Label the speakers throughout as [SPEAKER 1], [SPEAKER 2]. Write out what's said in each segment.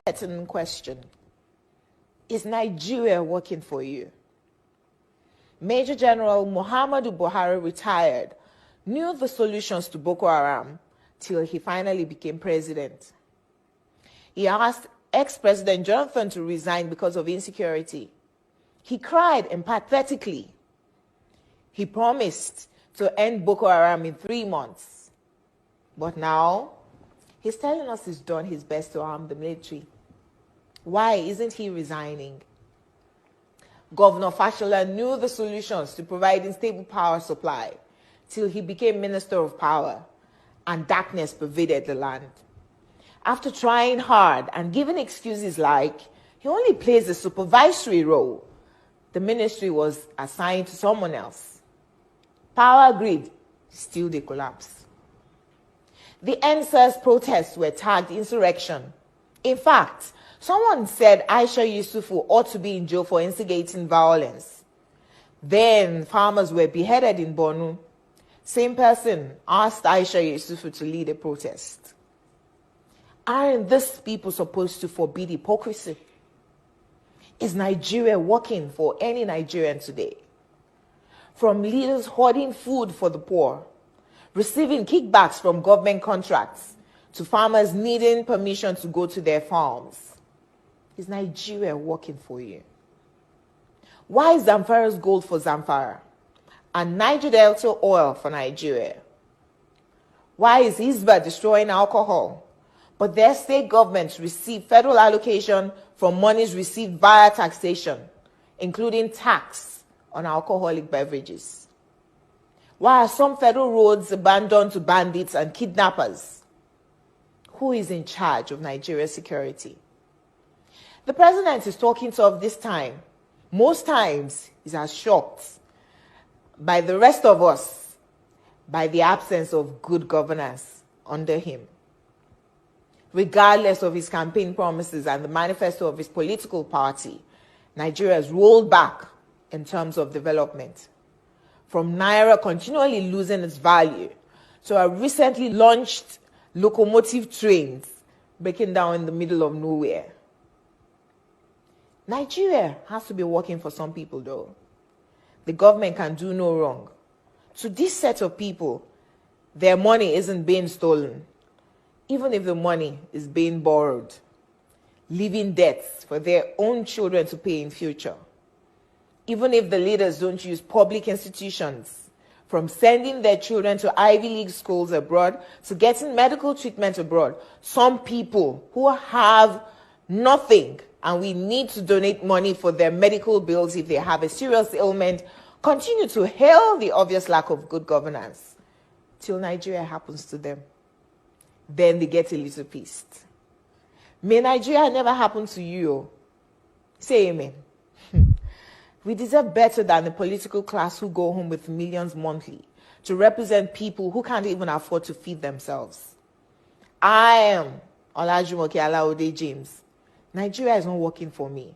[SPEAKER 1] pertinent question. Is Nigeria working for you? Major General Muhammadu Buhari retired, knew the solutions to Boko Haram till he finally became president. He asked ex-President Jonathan to resign because of insecurity. He cried empathetically. He promised to end Boko Haram in 3 months. But now, he's telling us he's done his best to arm the military. Why isn't he resigning? Governor Fashola knew the solutions to providing stable power supply till he became Minister of Power, and darkness pervaded the land. After trying hard and giving excuses like he only plays a supervisory role, the ministry was assigned to someone else. Power grid, still they collapse. The NSAS protests were tagged insurrection. In fact, someone said Aisha Yusufu ought to be in jail for instigating violence. Then farmers were beheaded in Borno. Same person asked Aisha Yusufu to lead a protest. Aren't these people supposed to forbid hypocrisy? Is Nigeria working for any Nigerian today? From leaders hoarding food for the poor, receiving kickbacks from government contracts, to farmers needing permission to go to their farms. Is Nigeria working for you? Why is Zamfara's gold for Zamfara and Niger Delta oil for Nigeria? Why is Hisba destroying alcohol, but their state governments receive federal allocation from monies received via taxation, including tax on alcoholic beverages? Why are some federal roads abandoned to bandits and kidnappers? Who is in charge of Nigeria's security? The president is talking tough this time. Most times, he's as shocked by the rest of us by the absence of good governance under him. Regardless of his campaign promises and the manifesto of his political party, Nigeria has rolled back in terms of development. From Naira continually losing its value to our recently launched locomotive trains breaking down in the middle of nowhere. Nigeria has to be working for some people, though. The government can do no wrong. To this set of people, their money isn't being stolen, even if the money is being borrowed, leaving debts for their own children to pay in future. Even if the leaders don't use public institutions, from sending their children to Ivy League schools abroad to getting medical treatment abroad, some people who have nothing and we need to donate money for their medical bills if they have a serious ailment, continue to hail the obvious lack of good governance till Nigeria happens to them. Then they get a little pissed. May Nigeria never happen to you. Say amen. We deserve better than the political class who go home with millions monthly to represent people who can't even afford to feed themselves. I am Olajumoke Alaode James. Nigeria is not working for me.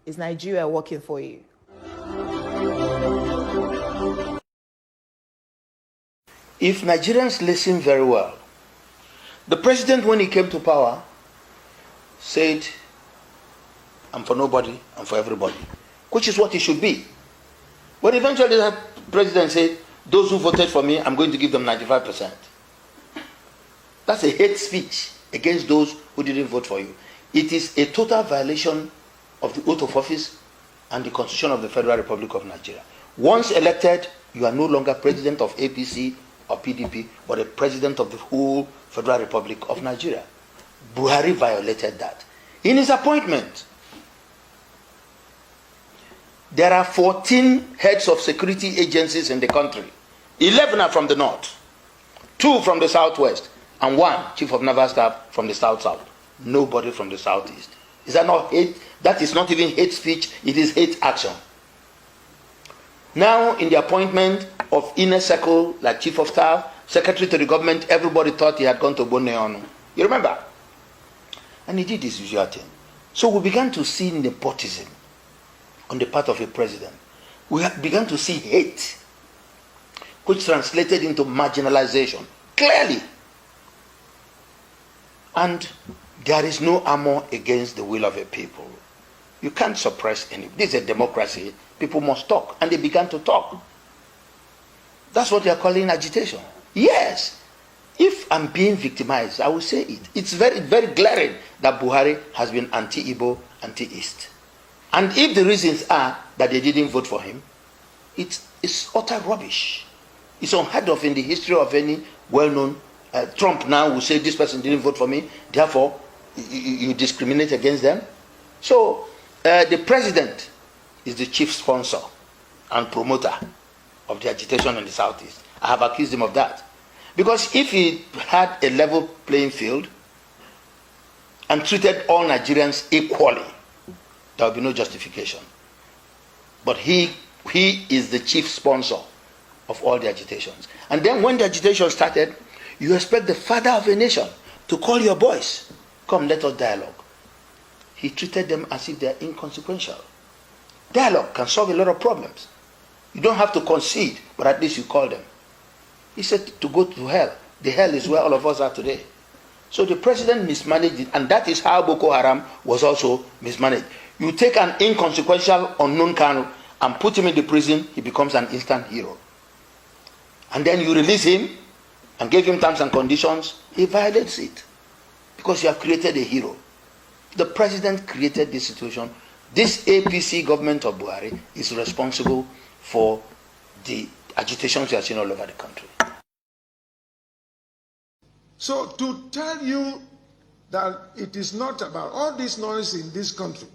[SPEAKER 1] Is Nigeria working for you?
[SPEAKER 2] If Nigerians listen very well, the president, when he came to power, said, I'm for nobody, I'm for everybody, which is what he should be. But eventually the president said, those who voted for me, I'm going to give them 95%. That's a hate speech against those who didn't vote for you. It is a total violation of the oath of office and the Constitution of the Federal Republic of Nigeria. Once elected, you are no longer president of APC or PDP, but a president of the whole Federal Republic of Nigeria. Buhari violated that. In his appointment, there are 14 heads of security agencies in the country. 11 are from the north, 2 from the southwest, and 1 chief of naval staff from the south-south. Nobody from the southeast. Is that not hate? That is not even hate speech, it is hate action. Now, in the appointment of inner circle, like chief of staff, secretary to the government, everybody thought he had gone to Boneonu. You remember? And he did his usual thing. So we began to see nepotism on the part of a president. We began to see hate, which translated into marginalization, clearly. And There is no armor against the will of a people. You can't suppress any. This is a democracy. People must talk. And they began to talk. That's what they are calling agitation. Yes. If I'm being victimized, I will say it. It's very, very glaring that Buhari has been anti-Igbo, anti-East. And if the reasons are that they didn't vote for him, it's utter rubbish. It's unheard of in the history of any well-known. Trump now will say this person didn't vote for me, therefore you discriminate against them. So the president is the chief sponsor and promoter of the agitation in the Southeast. I have accused him of that. Because if he had a level playing field and treated all Nigerians equally, there would be no justification. But he is the chief sponsor of all the agitations. And then when the agitation started, you expect the father of a nation to call your boys. Come, let us dialogue. He treated them as if they are inconsequential. Dialogue can solve a lot of problems. You don't have to concede, but at least you call them. He said to go to hell. The hell is where all of us are today. So the president mismanaged it, and that is how Boko Haram was also mismanaged. You take an inconsequential, unknown colonel and put him in the prison, he becomes an instant hero. And then you release him and give him terms and conditions, he violates it. Because you have created a hero. The president created this situation. This APC government of Buhari is responsible for the agitations you are seeing all over the country.
[SPEAKER 3] So to tell you that it is not about all this noise in this country,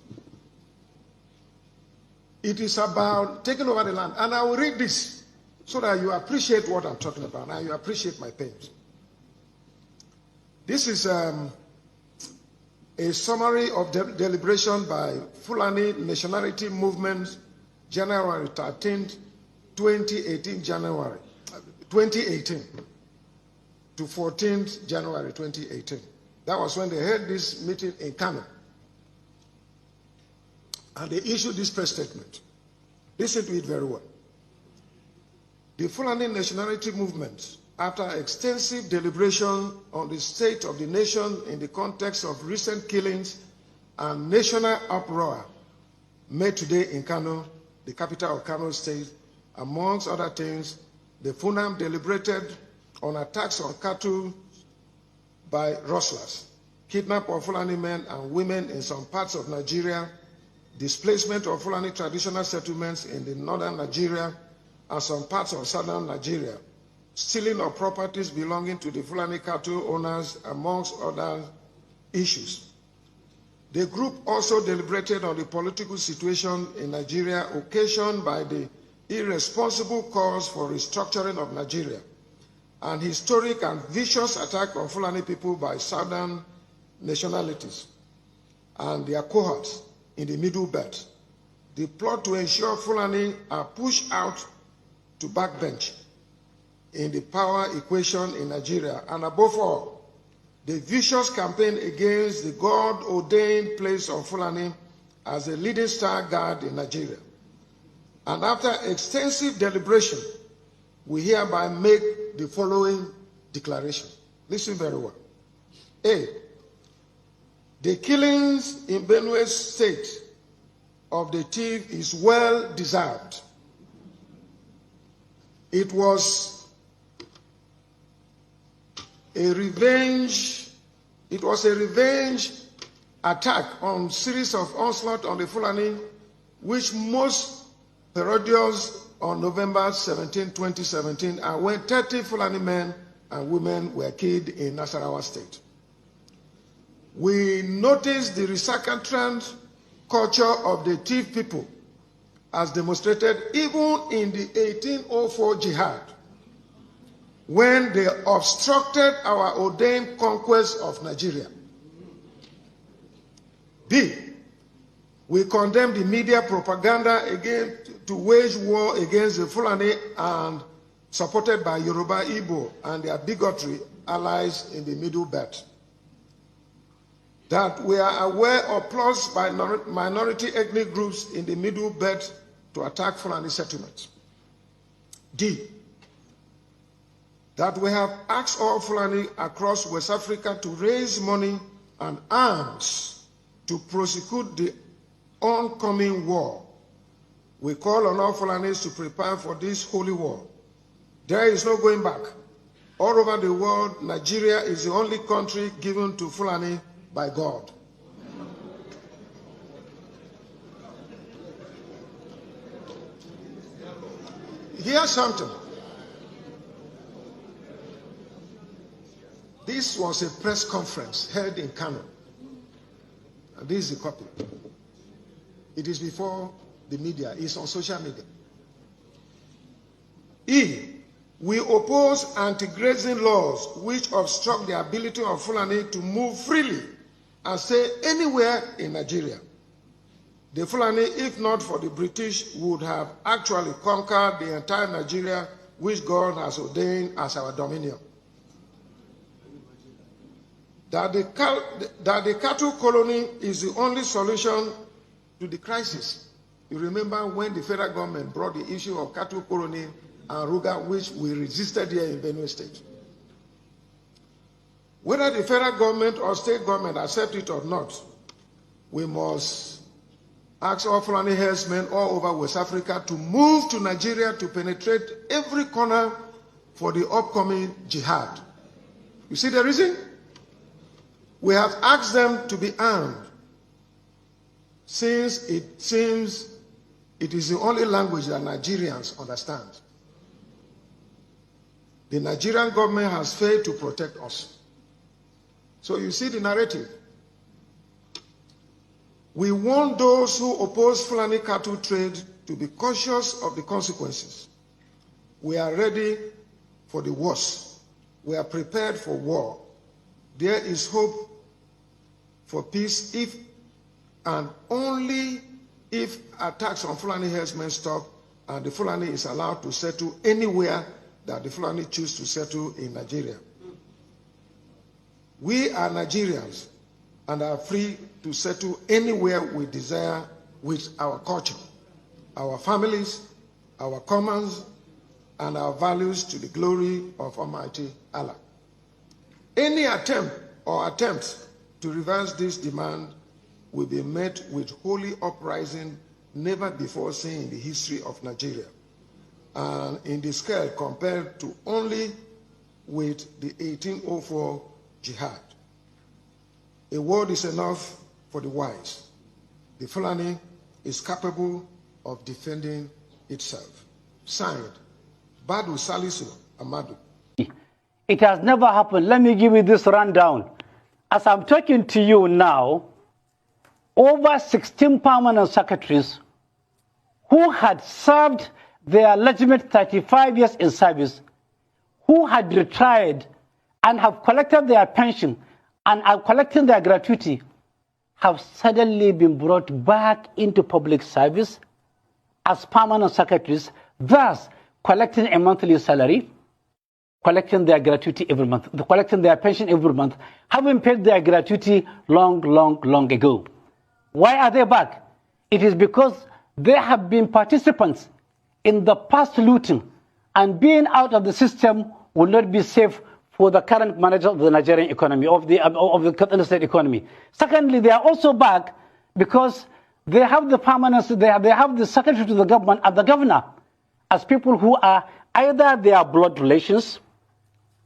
[SPEAKER 3] it is about taking over the land. And I will read this so that you appreciate what I'm talking about and you appreciate my pains. This is a summary of deliberation by Fulani Nationality Movement, January 13th, 2018 to 14th January 2018. That was when they held this meeting in Kano. And they issued this press statement. Listen to it very well. The Fulani Nationality Movement, after extensive deliberation on the state of the nation in the context of recent killings and national uproar, met today in Kano, the capital of Kano State. Amongst other things, the FUNAM deliberated on attacks on cattle by rustlers, kidnap of Fulani men and women in some parts of Nigeria, displacement of Fulani traditional settlements in the northern Nigeria and some parts of southern Nigeria, stealing of properties belonging to the Fulani cattle owners, amongst other issues. The group also deliberated on the political situation in Nigeria occasioned by the irresponsible calls for restructuring of Nigeria, and historic and vicious attack on Fulani people by southern nationalities and their cohorts in the Middle Belt. The plot to ensure Fulani are pushed out to backbench in the power equation in Nigeria, and above all, the vicious campaign against the God-ordained place of Fulani as a leading star guard in Nigeria. And after extensive deliberation, we hereby make the following declaration. Listen very well. A, the killings in Benue State of the thief is well deserved. It was a revenge attack on series of onslaught on the Fulani, which most parodious on November 17, 2017, and when 30 Fulani men and women were killed in Nasarawa State. We noticed the recalcitrant culture of the thief people as demonstrated even in the 1804 jihad, when they obstructed our ordained conquest of Nigeria. B, we condemn the media propaganda again to wage war against the Fulani and supported by Yoruba, Igbo, and their bigotry allies in the Middle Belt. That we are aware of plots by minority ethnic groups in the Middle Belt to attack Fulani settlements. D, that we have asked all Fulani across West Africa to raise money and arms to prosecute the oncoming war. We call on all Fulanis to prepare for this holy war. There is no going back. All over the world, Nigeria is the only country given to Fulani by God. Here's something. This was a press conference held in Kano. And this is the copy. It is before the media. It's on social media. We oppose anti-grazing laws which obstruct the ability of Fulani to move freely and stay anywhere in Nigeria. The Fulani, if not for the British, would have actually conquered the entire Nigeria which God has ordained as our dominion. That the cattle colony is the only solution to the crisis. You remember when the federal government brought the issue of cattle colony and Ruga, which we resisted here in Benue State. Whether the federal government or state government accept it or not, we must ask all Fulani herdsmen all over West Africa to move to Nigeria to penetrate every corner for the upcoming jihad. You see the reason? We have asked them to be armed, since it seems it is the only language that Nigerians understand. The Nigerian government has failed to protect us. So you see the narrative. We want those who oppose Fulani cattle trade to be cautious of the consequences. We are ready for the worst. We are prepared for war. There is hope for peace if and only if attacks on Fulani herdsmen stop and the Fulani is allowed to settle anywhere that the Fulani choose to settle in Nigeria. We are Nigerians and are free to settle anywhere we desire with our culture, our families, our commons, and our values to the glory of Almighty Allah. Any attempt or attempts to reverse this demand will be met with holy uprising never before seen in the history of Nigeria, and in the scale compared to only with the 1804 jihad. A word is enough for the wise. The Fulani is capable of defending itself. Signed, Badu Salisu Amadu.
[SPEAKER 4] It has never happened. Let me give you this rundown. As I'm talking to you now, over 16 permanent secretaries who had served their legitimate 35 years in service, who had retired and have collected their pension and are collecting their gratuity, have suddenly been brought back into public service as permanent secretaries, thus collecting a monthly salary, collecting their gratuity every month, collecting their pension every month, having paid their gratuity long ago. Why are they back? It is because they have been participants in the past looting, and being out of the system will not be safe for the current manager of the Nigerian economy, of the Katsina state economy. Secondly, they are also back because they have the permanence, they have the secretary to the government and the governor as people who are either their blood relations,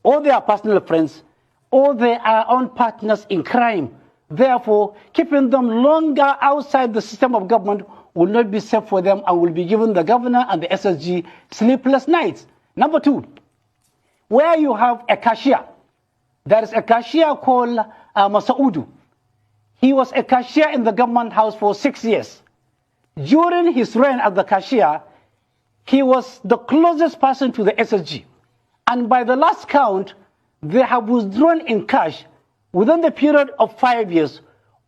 [SPEAKER 4] or they are personal friends, or they are own partners in crime. Therefore, keeping them longer outside the system of government will not be safe for them and will be giving the governor and the SSG sleepless nights. Number two, where you have a cashier, there is a cashier called Masaudu. He was a cashier in the government house for 6 years. During his reign as the cashier, he was the closest person to the SSG. And by the last count, they have withdrawn in cash within the period of 5 years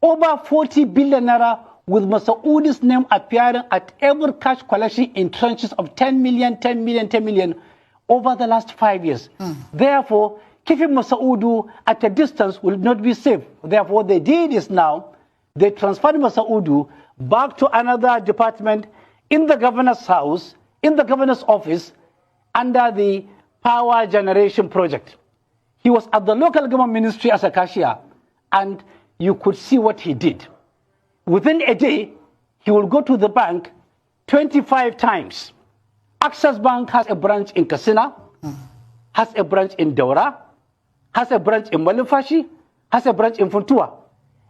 [SPEAKER 4] over 40 billion naira, with Masaudi's name appearing at every cash collection in tranches of 10 million over the last 5 years. Therefore, keeping Masaudu at a distance will not be safe. Therefore, what they did is now they transferred Masaudu back to another department in the governor's house, in the governor's office, under the power generation project. He was at the local government ministry as a cashier, and you could see what he did. Within a day, he will go to the bank 25 times. Access Bank has a branch in Katsina, has a branch in Daura, has a branch in Malumfashi, has a branch in Funtua.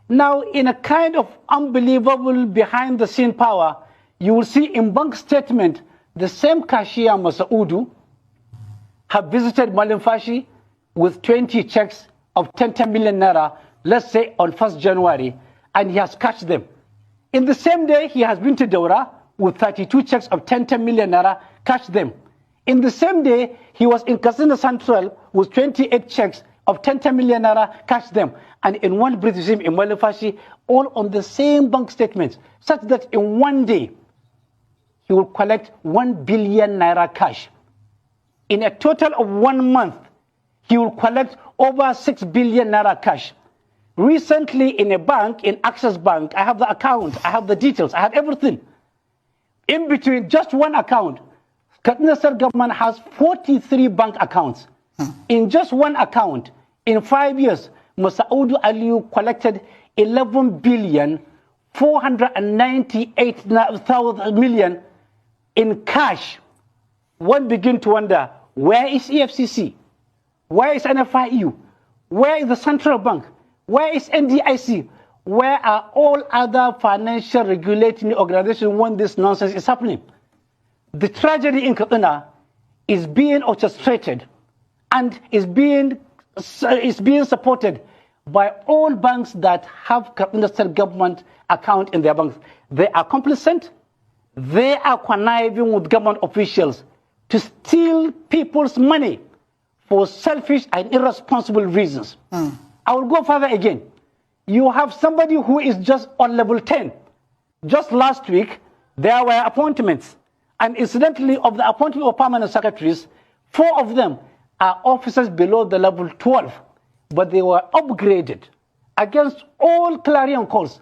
[SPEAKER 4] Now, in a kind of unbelievable behind-the-scene power, you will see in bank statement the same cashier, Masaudu, have visited Malumfashi with 20 checks of 10 million naira, let's say on 1st January, and he has cashed them. In the same day, he has been to Daura with 32 checks of 10 million naira, cashed them. In the same day, he was in Katsina Central with 28 checks of 10 million naira, cashed them. And in one British in Malumfashi, all on the same bank statements, such that in one day, he will collect 1 billion naira cash. In a total of 1 month, he will collect over 6 billion naira cash. Recently, in a bank, in Access Bank, I have the account, I have the details, I have everything. In between just one account, Katsina State government has 43 bank accounts. In just one account, in 5 years, Masaudu Aliyu collected 11 billion 498 million in cash. One begin to wonder, where is EFCC? Where is NFIU? Where is the central bank? Where is NDIC? Where are all other financial regulating organizations when this nonsense is happening? The tragedy in Katsina is being orchestrated and is being supported by all banks that have Katsina State government account in their banks. They are complicit. They are conniving with government officials to steal people's money for selfish and irresponsible reasons. I will go further again. You have somebody who is just on level 10. Just last week, there were appointments. And incidentally, of the appointment of permanent secretaries, 4 of them are officers below the level 12. But they were upgraded against all clarion calls.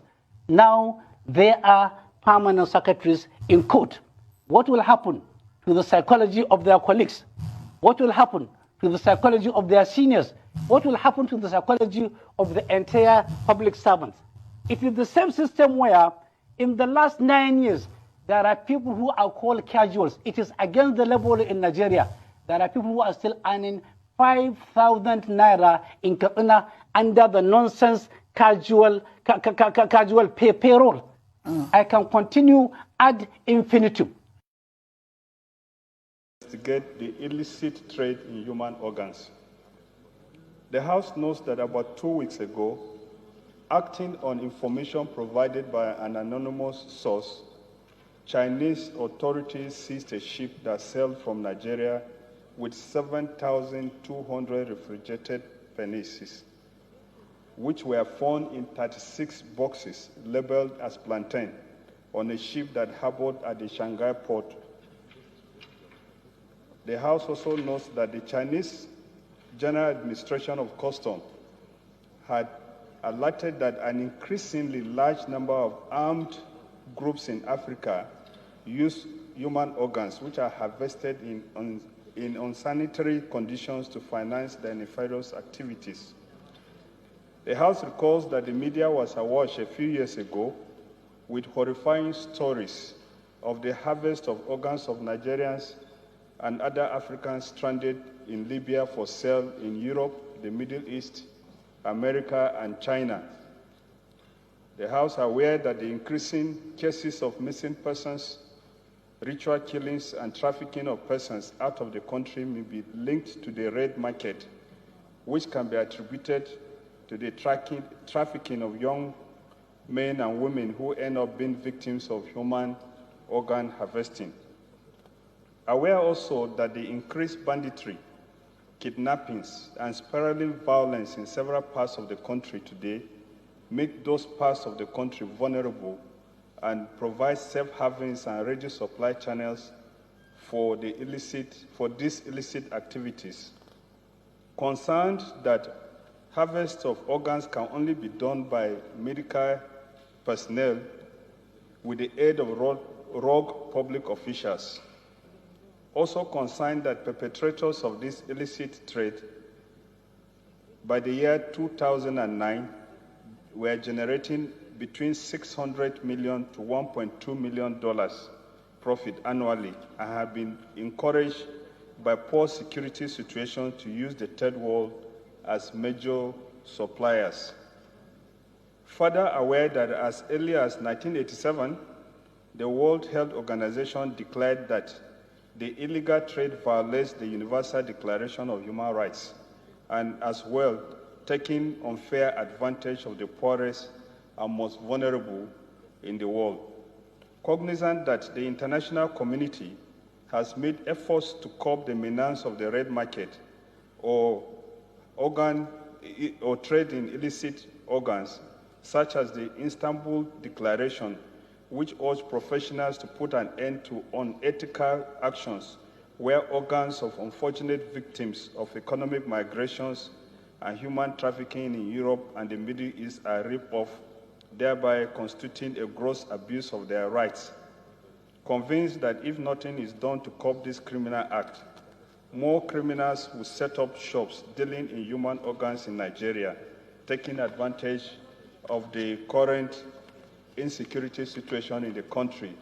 [SPEAKER 4] Now they are permanent secretaries in court. What will happen to the psychology of their colleagues? What will happen to the psychology of their seniors? What will happen to the psychology of the entire public servants? It is the same system where in the last 9 years, there are people who are called casuals. It is against the level in Nigeria. There are people who are still earning 5,000 naira in Katsina under the nonsense casual payroll. I can continue ad infinitum.
[SPEAKER 5] Investigate the illicit trade in human organs. The House knows that about 2 weeks ago, acting on information provided by an anonymous source, Chinese authorities seized a ship that sailed from Nigeria with 7,200 refrigerated penises, which were found in 36 boxes labeled as plantain on a ship that harbored at the Shanghai port. The House also notes that the Chinese General Administration of Customs had alerted that an increasingly large number of armed groups in Africa use human organs, which are harvested in unsanitary conditions to finance their nefarious activities. The House recalls that the media was awash a few years ago with horrifying stories of the harvest of organs of Nigerians and other Africans stranded in Libya for sale in Europe, the Middle East, America, and China. The House are aware that the increasing cases of missing persons, ritual killings, and trafficking of persons out of the country may be linked to the red market, which can be attributed to the trafficking of young men and women who end up being victims of human organ harvesting. Aware also that the increased banditry, kidnappings, and spiraling violence in several parts of the country today make those parts of the country vulnerable and provide safe havens and ready supply channels for these illicit activities. Concerned that harvest of organs can only be done by medical personnel with the aid of rogue public officials. Also concerned that perpetrators of this illicit trade, by the year 2009, were generating between $600 million to $1.2 million profit annually and have been encouraged by poor security situation to use the third world as major suppliers. Further aware that as early as 1987, the World Health Organization declared that the illegal trade violates the Universal Declaration of Human Rights and as well taking unfair advantage of the poorest and most vulnerable in the world. Cognizant that the international community has made efforts to curb the menace of the red market or trade in illicit organs, such as the Istanbul Declaration, which urged professionals to put an end to unethical actions where organs of unfortunate victims of economic migrations and human trafficking in Europe and the Middle East are ripped off, thereby constituting a gross abuse of their rights. Convinced that if nothing is done to curb this criminal act, more criminals will set up shops dealing in human organs in Nigeria, taking advantage of the current insecurity situation in the country.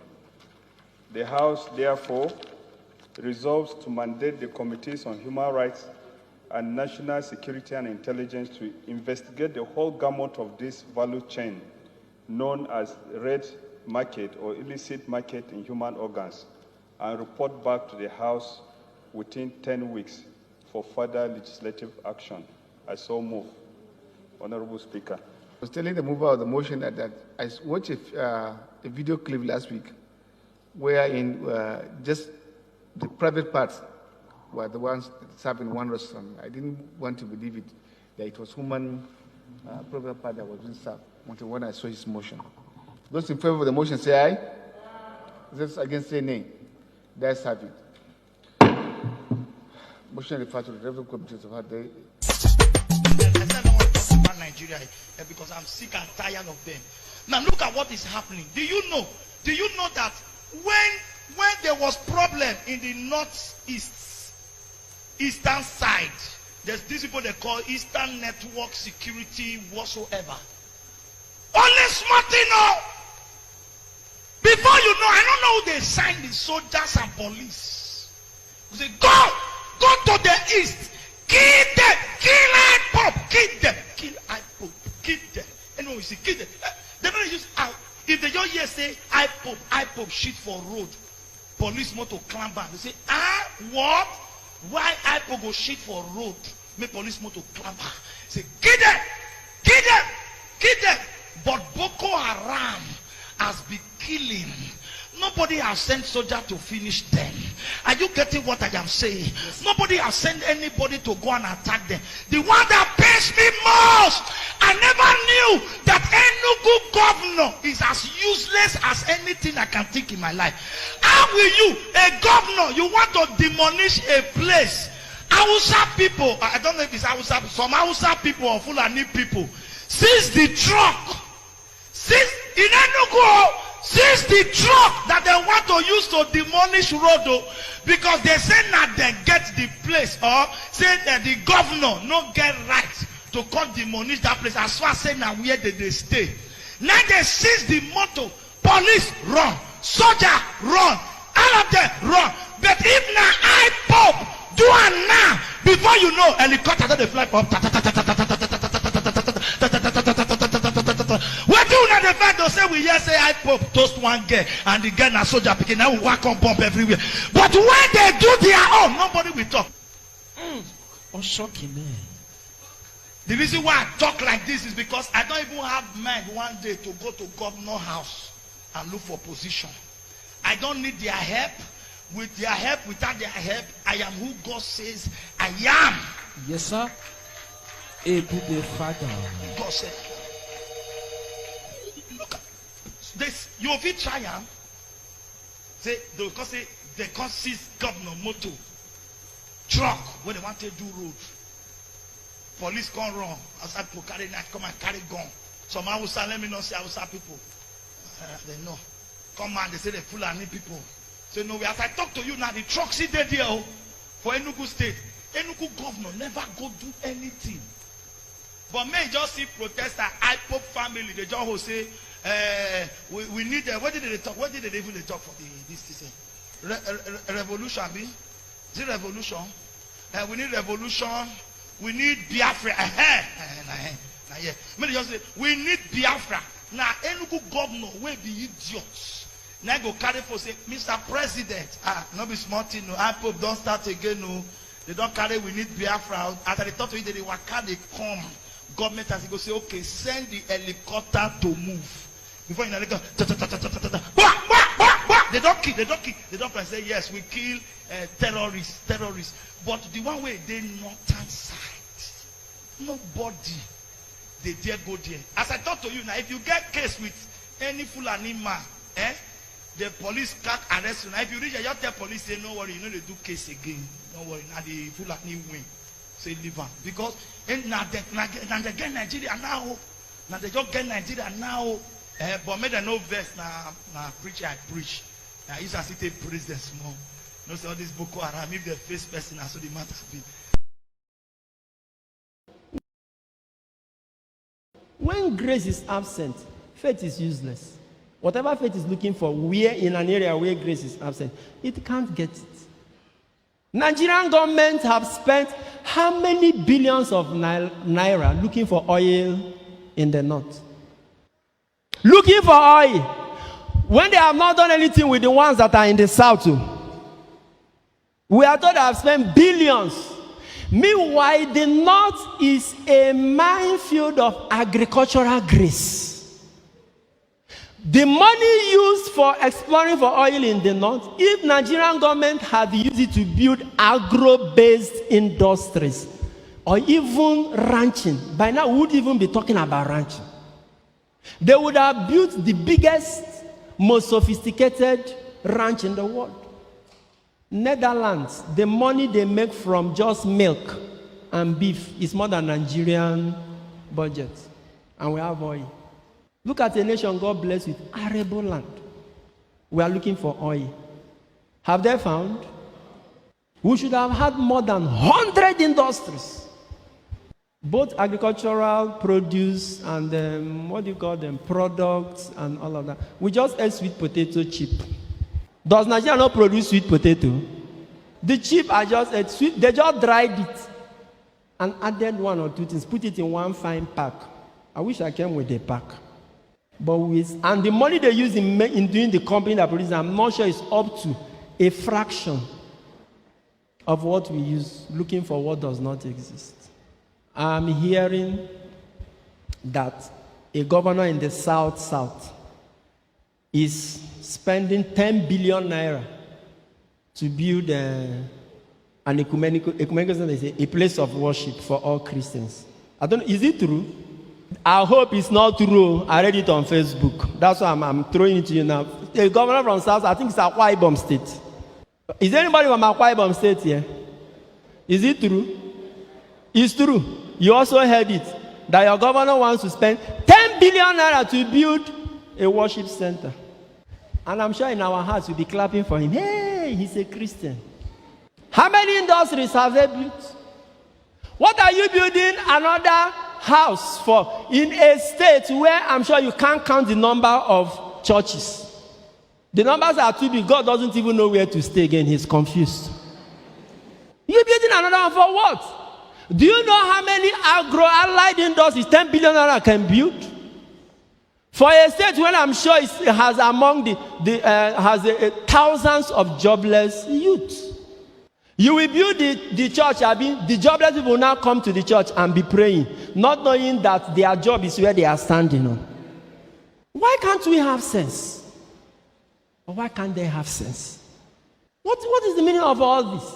[SPEAKER 5] The House, therefore, resolves to mandate the Committees on Human Rights and National Security and Intelligence to investigate the whole gamut of this value chain known as red market or illicit market in human organs and report back to the House within 10 weeks for further legislative action. I so move. Honorable Speaker.
[SPEAKER 6] I was telling the mover of the motion that I watched a video clip last week wherein just the private parts were the ones that served in one restaurant. I didn't want to believe it, that it was human private part that was being served until when I saw his motion. Those in favor of the motion say aye. Those against say nay. That's have it. Motion referred to the relevant committees of how they.
[SPEAKER 7] Nigeria because I'm sick and tired of them. Now look at what is happening. Do you know that when there was problem in the eastern side, there's these people they call Eastern Network Security whatsoever. Only smart thing, before you know, I don't know who they signed the soldiers and police. They say, go to the east, kill them, kill IPOP, kill them, kill IPOP, kill them. Anyway, you see, kill them. They don't use out. If they just hear say IPOP shit for road, police motor climb back. They say, what? Why IPOP go shit for road? Make police motor climb back. Say, kill them, kill them, kill them. But Boko Haram has been killing. Nobody has sent soldiers to finish them. Are you getting what I am saying? Yes. Nobody has sent anybody to go and attack them. The one that pains me most, I never knew that Enugu governor is as useless as anything I can think in my life. How will you, a governor, you want to demolish a place? Hausa people, I don't know if it's Hausa, some Hausa people or Fulani people, since the truck, since in Enugu, since the truck that they want to use to demolish road, because they say that they get the place, or say that the governor no get right to come demolish that place as far as saying now where they stay. Now they seize the motor, police run, soldier run, all of them run. But if now I pop, do it now, before you know, helicopter they fly up. What do not the fact they say we here say I pop toast one girl and the girl na soldier picking now we walk on bomb everywhere. But when they do their own, nobody will talk. Oh, shocking, man. The reason why I talk like this is because I don't even have mind one day to go to governor's house and look for position. I don't need their help. With their help, without their help, I am who God says I am.
[SPEAKER 8] Yes, sir. A good father.
[SPEAKER 7] God said. Look at this. You will try am. Say they can't seize governor motor truck when they want to do road. Police come wrong. Outside people carry knife, come and carry gun. Some Hausa, let me not say Hausa people. They know. Come on, they say they Fulani people. Say no, as I talk to you now, the truck see there for Enugu State. Enugu governor never go do anything. But may just see protester, IPOP family, they just say, we need, what did they talk? What did they even talk for this revolution? Is it revolution? We need revolution. We need Biafra. May just say, we need Biafra. Now, Enugu governor will be idiots. Now go carry for say, Mr. President, not be smart, no. IPOP don't start again, no. They don't carry, we need Biafra. After they talk to you, they will carry, they come. Government has to go say, okay, send the helicopter to move. Before you know, they go, they don't kill, they don't say, yes, we kill terrorists. But the one way they northern side, nobody, they dare go there. As I talk to you now, if you get case with any Fulani man, the police can't arrest you. Now, if you reach, you tell police, say, no worry, you know they do case again. Don't worry, now the Fulani win. Say live on. Because now they get Nigeria now. Now they just get Nigeria now. But make them no verse now preach I preach. Now you can see praise them small. No say all this Boko Haram, if the first person so the matter be.
[SPEAKER 9] When grace is absent, faith is useless. Whatever faith is looking for, where in an area where grace is absent, it can't get it. Nigerian government have spent how many billions of naira looking for oil in the north? Looking for oil. When they have not done anything with the ones that are in the south too. We are told they have spent billions. Meanwhile, the north is a minefield of agricultural grace. The money used for exploring for oil in the north, if Nigerian government had used it to build agro-based industries or even ranching, by now we would even be talking about ranching. They would have built the biggest, most sophisticated ranch in the world. Netherlands, the money they make from just milk and beef is more than Nigerian budget. And we have oil. Look at a nation God bless with arable land. We are looking for oil. Have they found? We should have had more than 100 industries. Both agricultural produce and what do you call them? Products and all of that. We just ate sweet potato cheap. Does Nigeria not produce sweet potato? The cheap are just ate sweet. They just dried it and added one or two things. Put it in one fine pack. I wish I came with a pack. But and the money they use in doing the company that produces, I'm not sure it's up to a fraction of what we use, looking for what does not exist. I'm hearing that a governor in the south is spending 10 billion naira to build an ecumenical center, a place of worship for all Christians. I don't know, is it true? I hope it's not true. I read it on Facebook. That's why I'm throwing it to you now. A governor from South, I think it's Akwa Ibom State. Is anybody from Akwa Ibom State here? Is it true? It's true. You also heard it. That your governor wants to spend 10 billion naira to build a worship center. And I'm sure in our hearts we'll be clapping for him. Hey, he's a Christian. How many industries have they built? What are you building another house for in a state where I'm sure you can't count the number of churches? The numbers are too big. God doesn't even know where to stay again. He's confused. You're building another one for what? Do you know how many agro-allied industries 10 billion naira can build? For a state where I'm sure it has among thousands of jobless youth. You will build the church, the jobless people will now come to the church and be praying, not knowing that their job is where they are standing on. Why can't we have sense? Or why can't they have sense? What is the meaning of all this?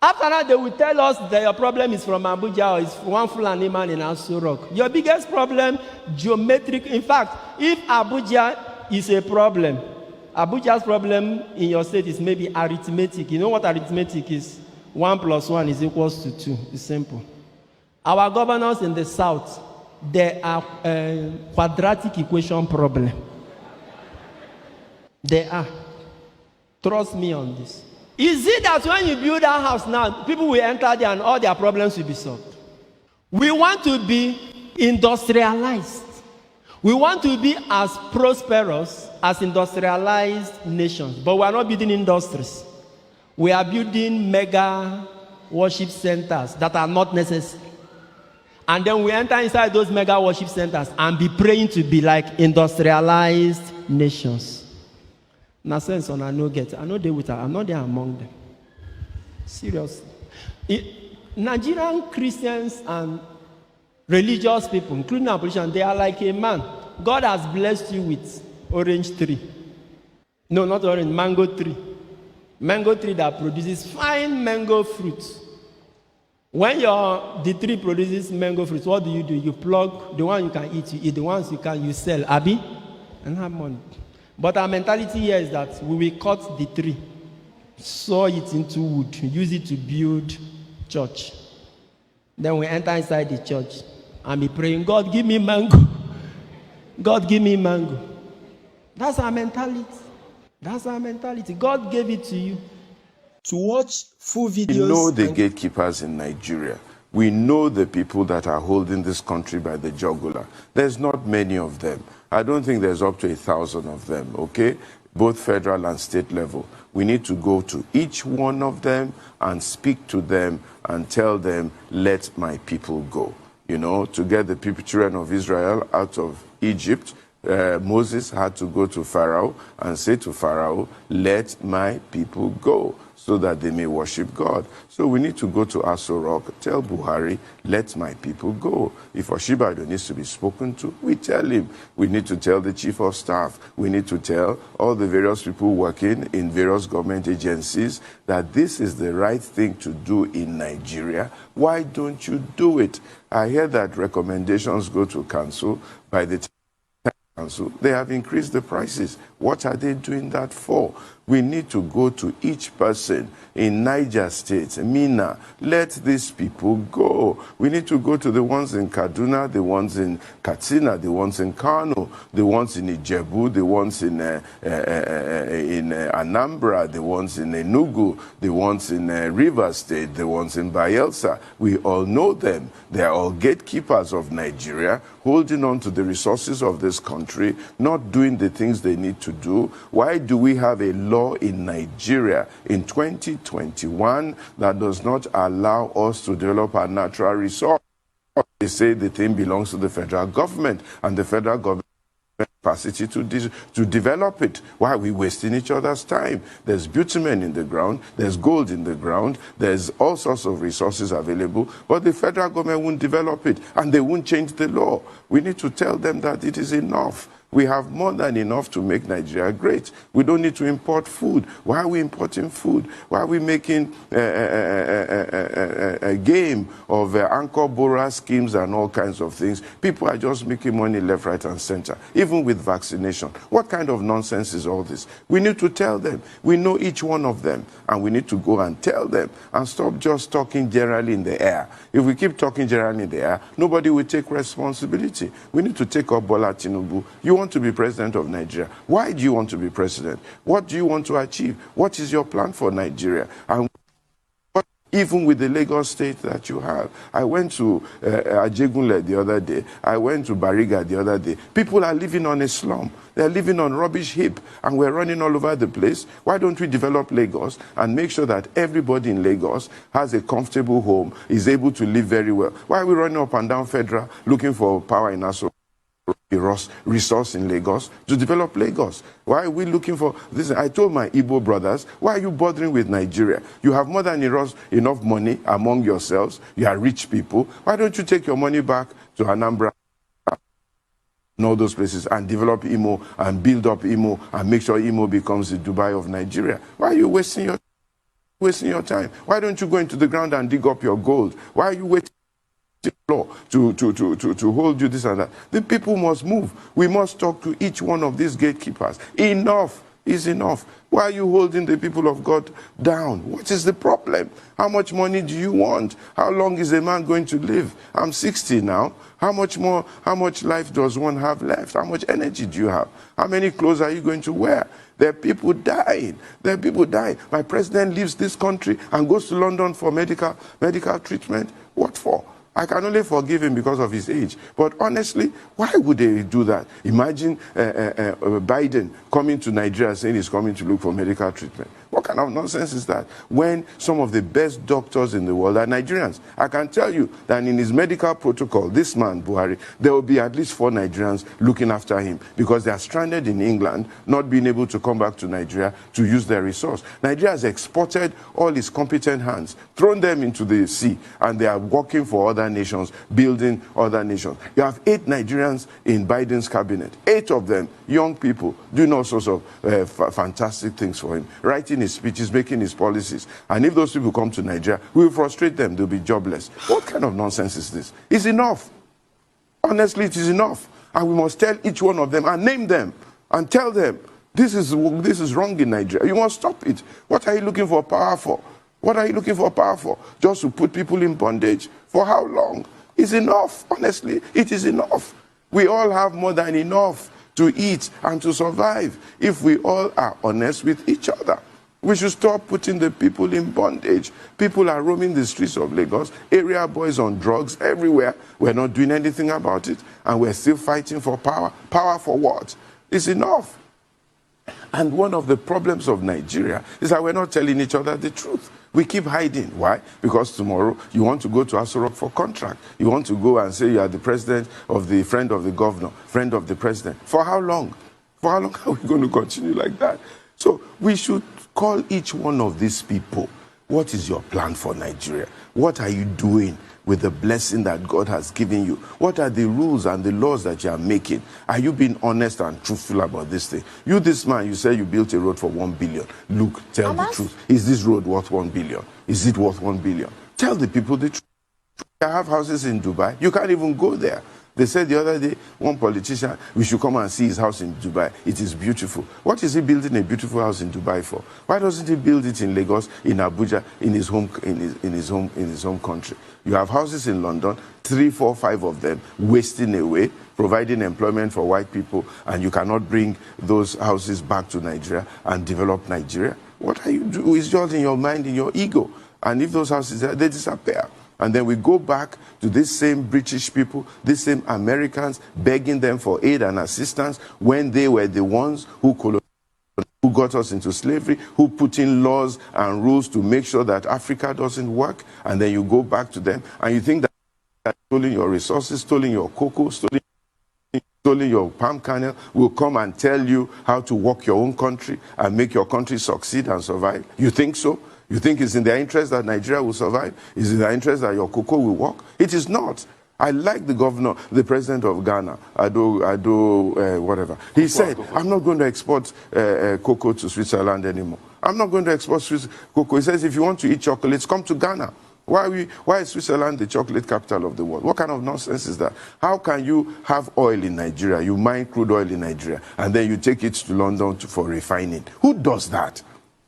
[SPEAKER 9] After that, they will tell us that your problem is from Abuja or it's one Fulani man in Aso Rock. Your biggest problem, geometric. In fact, if Abuja is a problem, Abuja's problem in your state is maybe arithmetic. You know what arithmetic is? 1 + 1 is equals to 2. It's simple. Our governors in the south, they are a quadratic equation problem. They are. Trust me on this. Is it that when you build a house now, people will enter there and all their problems will be solved? We want to be industrialized. We want to be as prosperous as industrialized nations, but we are not building industries. We are building mega worship centers that are not necessary. And then we enter inside those mega worship centers and be praying to be like industrialized nations. Na sense on I no get. I know they with her. I'm not there among them. Seriously. Nigerian Christians and religious people, including our politicians, they are like a man. God has blessed you with orange tree. No, not orange, mango tree. Mango tree that produces fine mango fruits. When the tree produces mango fruits, what do? You plug the one you can eat, you eat. The ones you can, you sell, Abi, and have money. But our mentality here is that we will cut the tree, saw it into wood, use it to build church. Then we enter inside the church and be praying, God, give me mango. God, give me mango. That's our mentality. That's our mentality. God gave it to you.
[SPEAKER 10] To watch full videos.
[SPEAKER 11] We know the gatekeepers in Nigeria. We know the people that are holding this country by the jugular. There's not many of them. I don't think there's up to 1,000 of them, okay? Both federal and state level. We need to go to each one of them and speak to them and tell them, let my people go. You know, to get the people, children of Israel out of Egypt, Moses had to go to Pharaoh and say to Pharaoh, let my people go, so that they may worship God. So we need to go to Aso Rock, tell Buhari, let my people go. If Oshibajo needs to be spoken to, we tell him. We need to tell the chief of staff. We need to tell all the various people working in various government agencies that this is the right thing to do in Nigeria. Why don't you do it? I hear that recommendations go to council. By the time Council, they have increased the prices. What are they doing that for? We need to go to each person in Niger State, Mina. Let these people go. We need to go to the ones in Kaduna, the ones in Katsina, the ones in Kano, the ones in Ijebu, the ones in Anambra, the ones in Enugu, the ones in Rivers State, the ones in Bayelsa. We all know them. They are all gatekeepers of Nigeria, holding on to the resources of this country, not doing the things they need to do. Why do we have a law in Nigeria in 2021 that does not allow us to develop our natural resource? They say the thing belongs to the federal government, and the federal government has capacity to develop it. Why are we wasting each other's time? There's bitumen in the ground, there's gold in the ground, there's all sorts of resources available, but the federal government won't develop it, and they won't change the law. We need to tell them that it is enough. We have more than enough to make Nigeria great. We don't need to import food. Why are we importing food? Why are we making a game of anchor borrower schemes and all kinds of things? People are just making money left, right, and center, even with vaccination. What kind of nonsense is all this? We need to tell them. We know each one of them, and we need to go and tell them and stop just talking generally in the air. If we keep talking generally in the air, nobody will take responsibility. We need to take up Bola Tinubu. You want to be president of Nigeria. Why do you want to be president? What do you want to achieve? What is your plan for Nigeria? And even with the Lagos state that you have. I went to Ajegunle the other day. I went to Bariga the other day. People are living on a slum. They're living on rubbish heap, and we're running all over the place. Why don't we develop Lagos and make sure that everybody in Lagos has a comfortable home, is able to live very well? Why are we running up and down Federal looking for power in Aso? Resource in Lagos to develop Lagos. Why are we looking for this? I told my Igbo brothers, why are you bothering with Nigeria? You have more than enough money among yourselves. You are rich people. Why don't you take your money back to Anambra and all those places and develop Imo and build up Imo and make sure Imo becomes the Dubai of Nigeria? Why are you wasting your time? Why don't you go into the ground and dig up your gold? Why are you waiting law to hold you this and that? The people must move. We must talk to each one of these gatekeepers. Enough is enough. Why are you holding the people of God down? What is the problem? How much money do you want? How long is a man going to live? I'm 60 now. How much life does one have left? How much energy do you have? How many clothes are you going to wear? There are people dying. There are people dying. My president leaves this country and goes to London for medical treatment. What for? I can only forgive him because of his age. But honestly, why would they do that? Imagine Biden coming to Nigeria saying he's coming to look for medical treatment. What kind of nonsense is that? When some of the best doctors in the world are Nigerians. I can tell you that in his medical protocol, this man, Buhari, there will be at least 4 Nigerians looking after him because they are stranded in England, not being able to come back to Nigeria to use their resource. Nigeria has exported all its competent hands, thrown them into the sea, and they are working for other nations, building other nations. You have 8 Nigerians in Biden's cabinet, 8 of them young people doing all sorts of fantastic things for him, writing his speeches, making his policies. And if those people come to Nigeria, we will frustrate them. They'll be jobless. What kind of nonsense is this? It's enough. Honestly, it is enough. And we must tell each one of them and name them and tell them, this is wrong in Nigeria. You must stop it. What are you looking for power for? What are you looking for power for? Just to put people in bondage? For how long? It's enough. Honestly, it is enough. We all have more than enough to eat and to survive if we all are honest with each other. We should stop putting the people in bondage. People are roaming the streets of Lagos, area boys on drugs everywhere. We're not doing anything about it, and we're still fighting for power. Power for what? It's enough. And one of the problems of Nigeria is that we're not telling each other the truth. We keep hiding. Why? Because tomorrow you want to go to Aso Rock for contract. You want to go and say you are the president of the friend of the governor, friend of the president. For how long? For how long are we going to continue like that? So we should call each one of these people. What is your plan for Nigeria? What are you doing with the blessing that God has given you? What are the rules and the laws that you are making? Are you being honest and truthful about this thing? You, this man, you said you built a road for 1 billion. Look, tell the truth. Is this road worth 1 billion? Is it worth 1 billion? Tell the people the truth. I have houses in Dubai. You can't even go there. They said the other day, one politician, we should come and see his house in Dubai. It is beautiful. What is he building a beautiful house in Dubai for? Why doesn't he build it in Lagos, in Abuja, in his home country? You have houses in London, 3, 4, 5 of them, wasting away, providing employment for white people, and you cannot bring those houses back to Nigeria and develop Nigeria. What are you doing? It's just in your mind, in your ego. And if those houses, they disappear. And then we go back to these same British people, these same Americans, begging them for aid and assistance when they were the ones who got us into slavery, who put in laws and rules to make sure that Africa doesn't work. And then you go back to them and you think that stealing your resources, stealing your cocoa, stealing your palm kernel will come and tell you how to work your own country and make your country succeed and survive. You think so? You think it's in their interest that Nigeria will survive? Is it in their interest that your cocoa will work? It is not. I like the governor, the president of Ghana, whatever. He said, I'm not going to export cocoa to Switzerland anymore. I'm not going to export cocoa. He says, if you want to eat chocolates, come to Ghana. Why is Switzerland the chocolate capital of the world? What kind of nonsense is that? How can you have oil in Nigeria, you mine crude oil in Nigeria, and then you take it to London for refining? Who does that?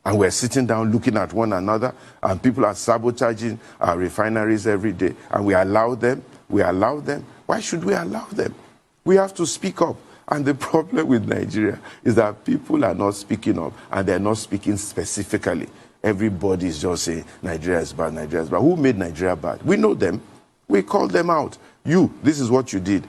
[SPEAKER 11] And we're sitting down looking at one another, and people are sabotaging our refineries every day, and we allow them. We allow them. Why should we allow them? We have to speak up. And the problem with Nigeria is that people are not speaking up, and they're not speaking specifically. Everybody is just saying, Nigeria is bad, Nigeria is bad. Who made Nigeria bad? We know them. We call them out. You, this is what you did.